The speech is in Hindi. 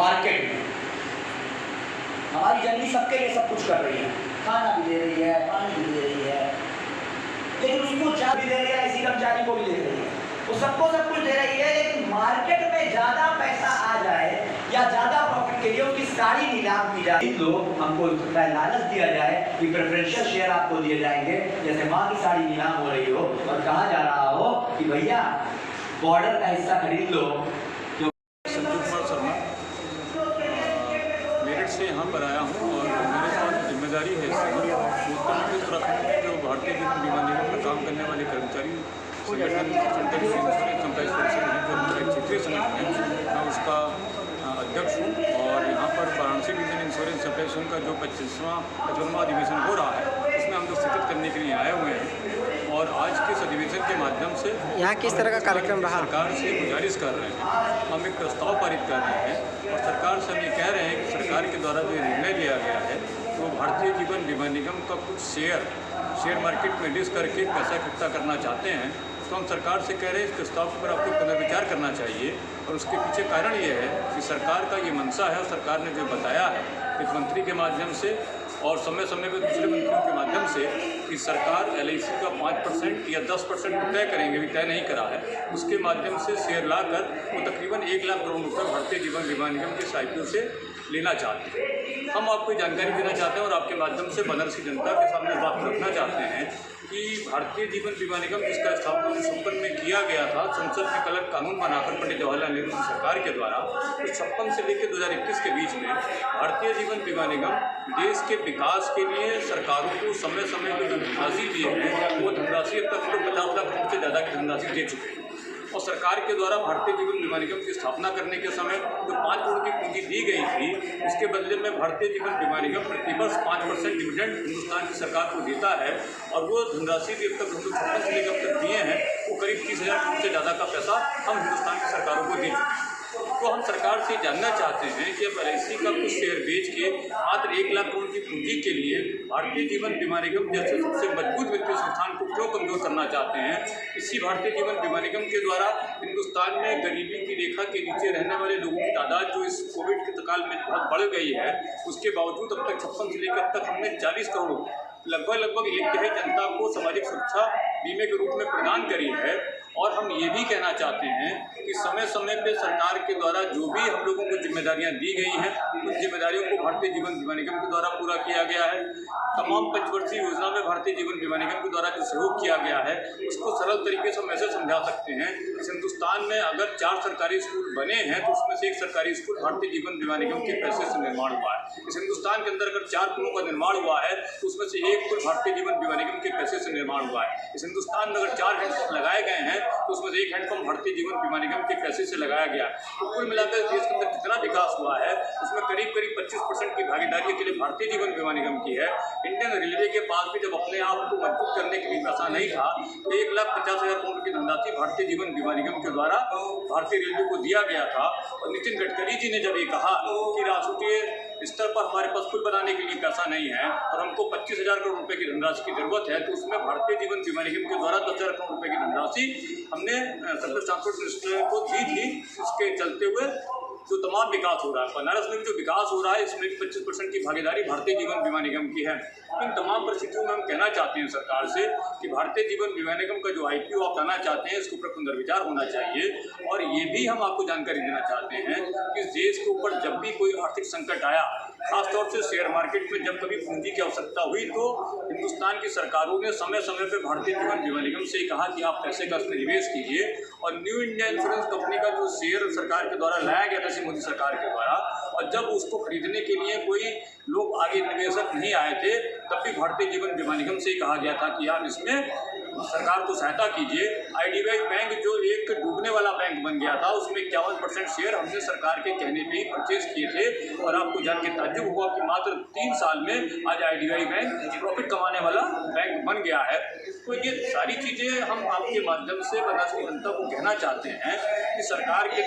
मार्केट में। हमारी जननी सबके लिए सब कुछ कर रही है, खाना भी दे रही है, पानी भी दे रही है, लेकिन उसको चाय भी दे रही है, इसी कर्मचारी को भी दे रही है, वो सबको सब कुछ दे रही है। लेकिन मार्केट में ज़्यादा पैसा आ जाए या ज़्यादा प्रॉफिट के लिए उसकी साड़ी नीलाम की जाए, लोग हमको लालच दिया जाए कि प्रेफरेंशियल शेयर आपको दिए जाएंगे, जैसे माँ की साड़ी नीलाम हो रही हो और कहा जा रहा हो कि भैया बॉर्डर का हिस्सा खरीद लो। मेरठ से यहाँ पर आया हूँ और मेरे पास जिम्मेदारी है उत्तराखंड में जो भारतीय जीवन बीमा निगम में काम करने वाले कर्मचारी संगठन सेंट्रल इंश्योरेंस एम्प्लॉइज फेडरेशन है जो हमारा क्षेत्रीय संगठन है, मैं उसका अध्यक्ष हूँ। और यहाँ पर वाराणसी डिवीजन इंश्योरेंस एसोसिएशन का जो 55वां अधिवेशन हो रहा है इसमें हम लोग शिरकत करने के लिए आए हुए हैं। और आज के इस अधिवेशन के माध्यम से यहाँ किस तरह का कार्यक्रम रहा? सरकार से गुजारिश कर रहे हैं, हम एक प्रस्ताव पारित कर रहे हैं और सरकार से हम ये कह रहे हैं कि सरकार के द्वारा जो निर्णय लिया गया है तो भारतीय जीवन बीमा निगम का कुछ शेयर मार्केट में लिस्ट करके पैसा इकट्ठा करना चाहते हैं। तो हम सरकार से कह रहे हैं इस प्रस्ताव पर आपको पुनर्विचार करना चाहिए। और उसके पीछे कारण ये है कि सरकार का ये मंशा है और सरकार ने जो बताया है वित्त मंत्री के माध्यम से और समय समय पर दूसरे मंत्रियों के माध्यम से कि सरकार LIC का 5% या 10% तय करेंगे, भी तय नहीं करा है, उसके माध्यम से शेयर लाकर वो तकरीबन 1 लाख करोड़ रुपये भारतीय जीवन बीमा निगम के IPO से लेना चाहते हैं। हम आपको जानकारी देना चाहते हैं और आपके माध्यम से बनारसी जनता के सामने बात रखना चाहते हैं कि भारतीय जीवन बीमा निगम जिसका स्थापना 1956 में किया गया था, संसद में कल कानून बनाकर पंडित जवाहरलाल नेहरू की सरकार के द्वारा, तो 56 से लेकर 2021 के बीच में भारतीय जीवन बीमा निगम देश के विकास के लिए सरकारों को समय समय पर जो धनराशि दी है वो धनराशि अब तक 50 लाख करोड़ से ज़्यादा की धनराशि दे चुके हैं। और सरकार के द्वारा भारतीय जीवन बीमा निगम की स्थापना करने के समय जो 5 करोड़ की पूंजी दी गई थी उसके बदले में भारतीय जीवन बीमा निगम प्रतिवर्ष 5% डिविडेंड हिंदुस्तान की सरकार को देता है। और वो धनराशि भी अब तक 56 से लेकर अब तक दिए हैं वो करीब 30,000 करोड़ से ज़्यादा का पैसा हम हिंदुस्तान की सरकारों को दे चुके हैं। तो हम सरकार से जानना चाहते हैं कि अब LIC का कुछ शेयर बेच के मात्र 1 लाख करोड़ की पूंजी के लिए भारतीय जीवन बीमा निगम जैसे सबसे मजबूत वित्तीय संस्थान को क्यों कमजोर करना चाहते हैं। इसी भारतीय जीवन बीमा निगम के द्वारा हिंदुस्तान में गरीबी की रेखा के नीचे रहने वाले लोगों की तादाद जो इस कोविड के काल में बहुत बढ़ गई है, उसके बावजूद अब तक 56 से लेकर अब तक हमने 40 करोड़ लगभग 1/3 जनता को सामाजिक सुरक्षा बीमे के रूप में प्रदान करी है। और हम ये भी कहना चाहते हैं कि समय समय पे सरकार के द्वारा जो भी हम लोगों को जिम्मेदारियां दी गई हैं उन जिम्मेदारियों को भारतीय जीवन बीमा निगम के द्वारा पूरा किया गया है। तमाम पंचवर्षीय योजना में भारतीय जीवन बीमा निगम के द्वारा जो सहयोग किया गया है उसको सरल तरीके से हम ऐसे समझा सकते हैं कि हिंदुस्तान में अगर 4 सरकारी स्कूल बने हैं तो उसमें से एक सरकारी स्कूल भारतीय जीवन बीमा निगम के पैसे से निर्माण हुआ है। इस हिंदुस्तान के अंदर अगर 4 पुलों का निर्माण हुआ है तो उसमें से एक पुल भारतीय जीवन बीमा निगम के पैसे से निर्माण हुआ है। इस हिंदुस्तान में अगर 4 हैंडपंप लगाए गए हैं तो उसमें से एक हैंडपंप भारतीय जीवन बीमा निगम के पैसे से लगाया गया। तो कुल मिलाकर देश के अंदर जितना विकास हुआ है उसमें करीब 25% की भागीदारी के लिए भारतीय जीवन बीमा निगम की है। इंडियन रेलवे के पास भी जब अपने आप को मजबूत करने के लिए पैसा नहीं था तो 1,50,000 करोड़ की धनराशि भारतीय जीवन बीमा निगम के द्वारा भारतीय रेलवे को दिया गया था। और नितिन गडकरी जी ने जब ये कहा कि राष्ट्रीय स्तर पर हमारे पास पुल बनाने के लिए पैसा नहीं है और हमको 25,000 करोड़ रुपए की धनराशि की जरूरत है, तो उसमें भारतीय जीवन बीमा निगम के द्वारा 10,000 करोड़ रुपए की धनराशि हमने सर्विस ट्रांसपोर्ट मिनिस्टर को दी थी। इसके चलते हुए जो तमाम विकास हो रहा है, बनारस में जो विकास हो रहा है इसमें 25% की भागीदारी भारतीय जीवन बीमा निगम की है। इन तमाम परिस्थितियों में हम कहना चाहते हैं सरकार से कि भारतीय जीवन बीमा निगम का जो IPO आप लाना चाहते हैं इसके ऊपर पुनर्विचार होना चाहिए। और ये भी हम आपको जानकारी देना चाहते हैं कि इस देश के ऊपर जब भी कोई आर्थिक संकट आया, खासतौर से शेयर मार्केट में जब कभी पूंजी की आवश्यकता हुई तो हिंदुस्तान की सरकारों ने समय समय पर भारतीय जीवन बीमा निगम से कहा कि आप पैसे का इसमें निवेश कीजिए। और न्यू इंडिया इंश्योरेंस कंपनी का जो शेयर सरकार के द्वारा लाया गया था मोदी सरकार के द्वारा, और जब उसको खरीदने के लिए कोई लोग आगे निवेशक नहीं आए थे तब भी भारतीय जीवन बीमा निगम से कहा गया था कि आप इसमें सरकार को सहायता कीजिए। IDBI बैंक जो एक डूबने वाला बैंक बन गया था उसमें 51% शेयर हमने सरकार के कहने पे ही परचेज किए थे। और आपको जान के ताज्जुब हुआ कि मात्र 3 साल में आज IDBI बैंक प्रॉफिट कमाने वाला बैंक बन गया है। तो ये सारी चीज़ें हम आपके माध्यम से बनारस की जनता को कहना चाहते हैं कि सरकार के